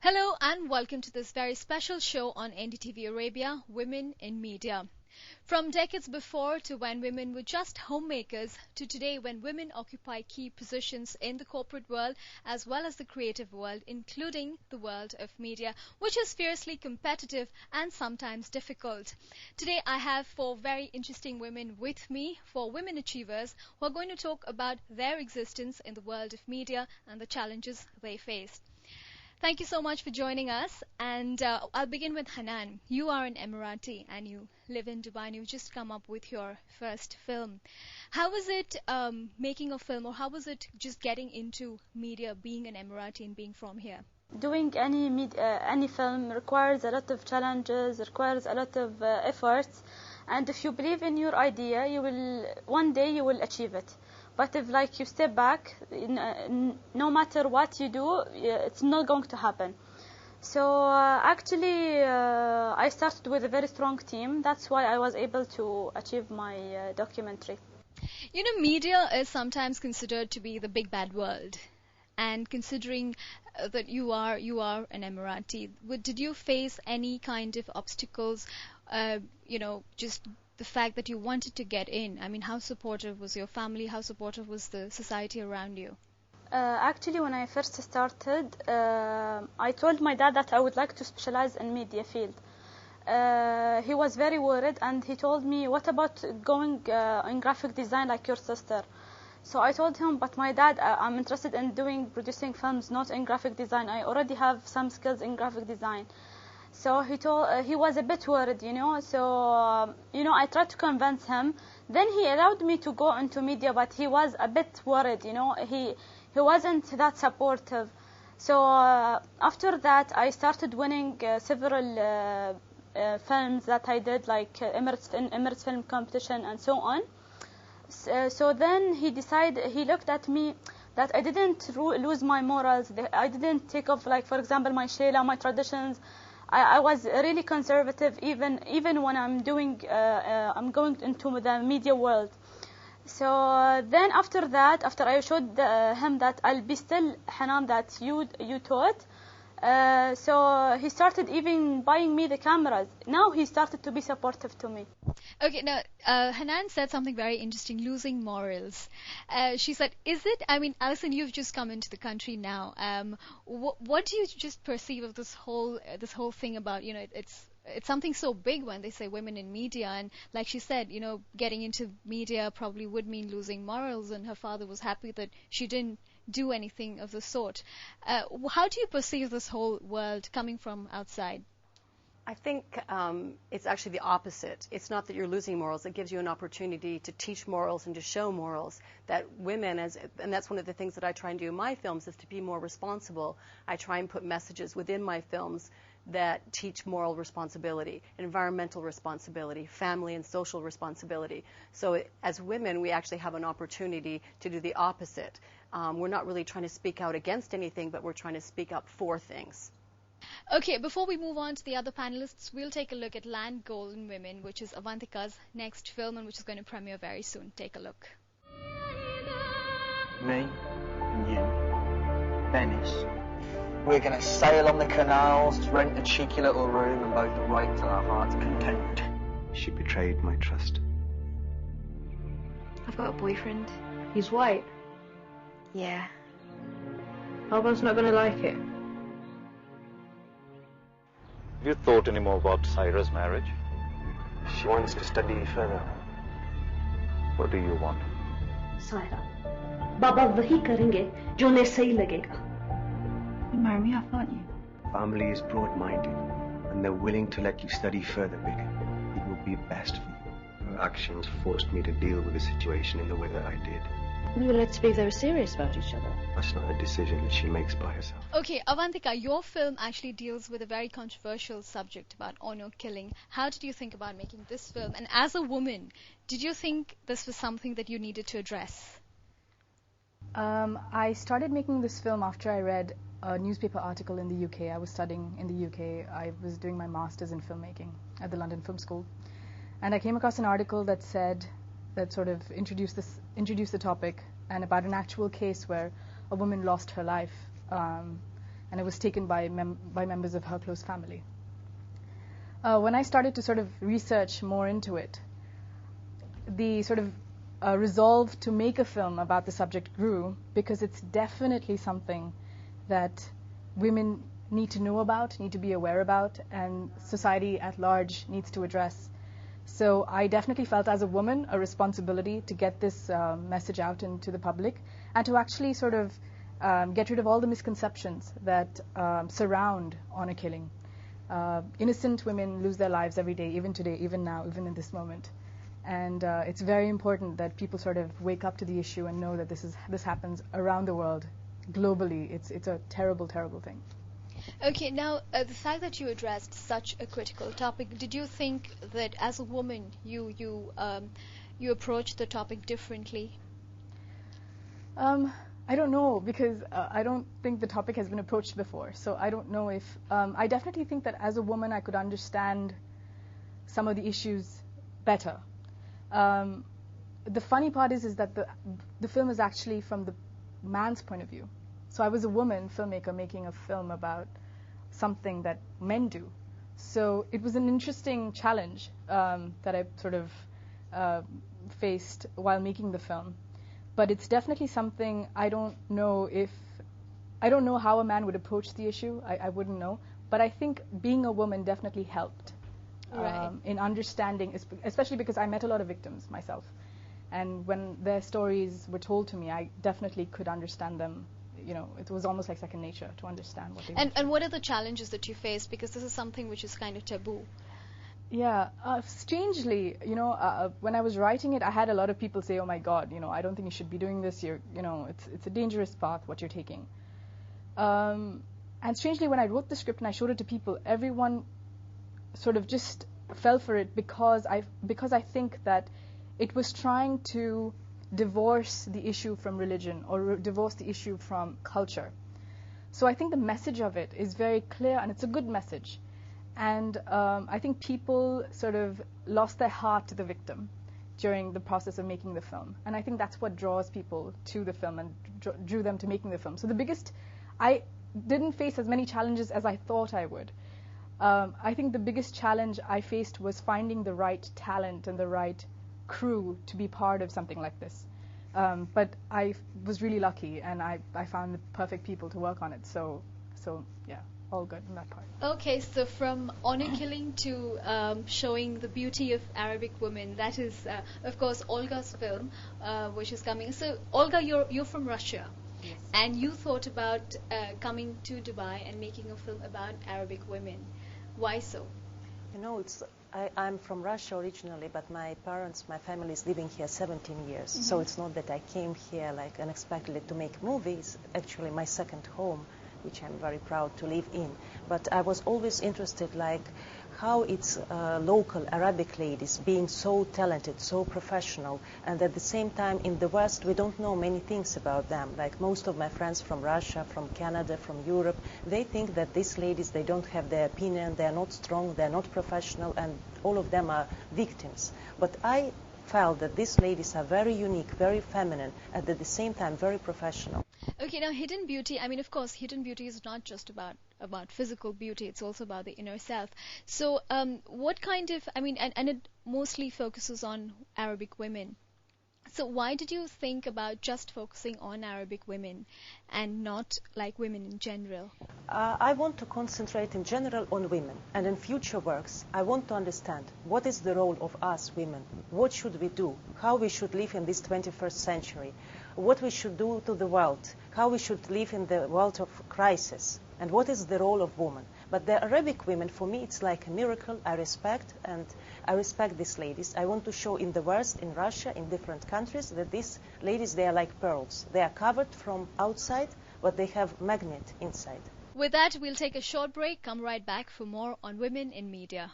Hello and welcome to this very special show on NDTV Arabia, Women in Media. From decades before to when women were just homemakers to today when women occupy key positions in the corporate world as well as the creative world, including the world of media, which is fiercely competitive and sometimes difficult. Today I have four very interesting women with me, four women achievers who are going to talk about their existence in the world of media and the challenges they face. Thank you so much for joining us. And I'll begin with Hanan. You are an Emirati and you live in Dubai and you've just come up with your first film. How was it making a film, or how was it just getting into media, being an Emirati and being from here? Doing any film requires a lot of challenges, requires a lot of efforts, and if you believe in your idea, one day you will achieve it. But if you step back, no matter what you do, it's not going to happen. So actually, I started with a very strong team. That's why I was able to achieve my documentary. You know, media is sometimes considered to be the big bad world. And considering that you are an Emirati, did you face any kind of obstacles, just the fact that you wanted to get in? I mean, how supportive was your family? How supportive was the society around you? Actually, when I first started, I told my dad that I would like to specialize in media field. He was very worried and he told me, what about going in graphic design like your sister? So I told him, but my dad, I'm interested in producing films, not in graphic design. I already have some skills in graphic design. So he was a bit worried, So, I tried to convince him. Then he allowed me to go into media, but he was a bit worried, He wasn't that supportive. So after that, I started winning several films that I did, like Emirates Film Competition and so on. So then he looked at me that I didn't lose my morals. I didn't take off, for example, my shayla, my traditions. I was really conservative, even when I'm going into the media world. So then after I showed him that I'll be still Hanan that you taught. So he started even buying me the cameras. Now he started to be supportive to me. Okay, now Hanan said something very interesting, losing morals. She said, Alison, you've just come into the country now. What do you just perceive of this whole thing about, it's something so big when they say women in media, and like she said, getting into media probably would mean losing morals, and her father was happy that she didn't do anything of the sort. How do you perceive this whole world coming from outside? I think it's actually the opposite. It's not that you're losing morals. It gives you an opportunity to teach morals and to show morals that women, and that's one of the things that I try and do in my films, is to be more responsible. I try and put messages within my films that teach moral responsibility, environmental responsibility, family and social responsibility. So as women, we actually have an opportunity to do the opposite. We're not really trying to speak out against anything, but we're trying to speak up for things. Okay, before we move on to the other panelists, we'll take a look at Land Golden Women, which is Avantika's next film and which is going to premiere very soon. Take a look. Me and you, Venice. We're going to sail on the canals, rent a cheeky little room and both write till our heart's content. She betrayed my trust. I've got a boyfriend. He's white? Yeah. Alban's not going to like it. Have you thought any more about Saira's marriage? She wants to study further. What do you want? Saira, Baba wahi karenge jo ne sahi lagega. You marry me off, aren't you? Family is broad-minded, and they're willing to let you study further, Big. It will be best for you. Her actions forced me to deal with the situation in the way that I did. Well, let's be very serious about each other. That's not a decision that she makes by herself. Okay, Avantika, your film actually deals with a very controversial subject about honor killing. How did you think about making this film? And as a woman, did you think this was something that you needed to address? I started making this film after I read a newspaper article in the UK. I was studying in the UK. I was doing my master's in filmmaking at the London Film School. And I came across an article that sort of introduced the topic, and about an actual case where a woman lost her life. and it was taken by members of her close family. When I started to sort of research more into it, the sort of resolve to make a film about the subject grew, because it's definitely something that women need to know about, need to be aware about, and society at large needs to address. So I definitely felt as a woman a responsibility to get this message out into the public, and to actually sort of get rid of all the misconceptions that surround honor killing. Innocent women lose their lives every day, even today, even now, even in this moment. And it's very important that people sort of wake up to the issue and know that this happens around the world, globally. It's a terrible, terrible thing. Okay, now the fact that you addressed such a critical topic, did you think that as a woman you approached the topic differently? I don't know, because I don't think the topic has been approached before. So I don't know if I definitely think that as a woman I could understand some of the issues better. The funny part is that the film is actually from the man's point of view. So I was a woman filmmaker making a film about something that men do. So it was an interesting challenge that I sort of faced while making the film. But it's definitely something I don't know how a man would approach the issue. I wouldn't know. But I think being a woman definitely helped in understanding, especially because I met a lot of victims myself. And when their stories were told to me, I definitely could understand them. You know, it was almost like second nature to understand what they went through. And what are the challenges that you faced? Because this is something which is kind of taboo. Yeah, strangely, you know, when I was writing it, I had a lot of people say, "Oh my God, you know, I don't think you should be doing this. It's a dangerous path what you're taking." And strangely, when I wrote the script and I showed it to people, everyone sort of just fell for it because I think that it was trying to divorce the issue from religion or divorce the issue from culture. So I think the message of it is very clear, and it's a good message. And I think people sort of lost their heart to the victim during the process of making the film. And I think that's what draws people to the film and drew them to making the film. So I didn't face as many challenges as I thought I would. I think the biggest challenge I faced was finding the right talent and the right crew to be part of something like this. But I was really lucky, and I found the perfect people to work on it. So yeah, all good in that part. Okay, so from honor killing to showing the beauty of Arabic women, that is, of course, Olga's film, which is coming. So, Olga, you're from Russia. Yes. And you thought about coming to Dubai and making a film about Arabic women. Why so? You know, I'm from Russia originally, but my family is living here 17 years. Mm-hmm. So it's not that I came here like unexpectedly to make movies. Actually, my second home, which I'm very proud to live in. But I was always interested, like, how it's local Arabic ladies being so talented, so professional, and at the same time in the West we don't know many things about them. Like most of my friends from Russia, from Canada, from Europe, they think that these ladies, they don't have their opinion, they're not strong, they're not professional, and all of them are victims. But I felt that these ladies are very unique, very feminine, and at the same time very professional. Okay, now hidden beauty, I mean, of course, hidden beauty is not just about physical beauty, it's also about the inner self. So what kind of, I mean, and it mostly focuses on Arabic women. So why did you think about just focusing on Arabic women and not like women in general? I want to concentrate in general on women, and in future works I want to understand what is the role of us women, what should we do, how we should live in this 21st century, what we should do to the world, how we should live in the world of crisis, and what is the role of women. But the Arabic women, for me, it's like a miracle. I respect these ladies. I want to show in the West, in Russia, in different countries, that these ladies, they are like pearls. They are covered from outside, but they have magnet inside. With that, we'll take a short break, come right back for more on Women in Media.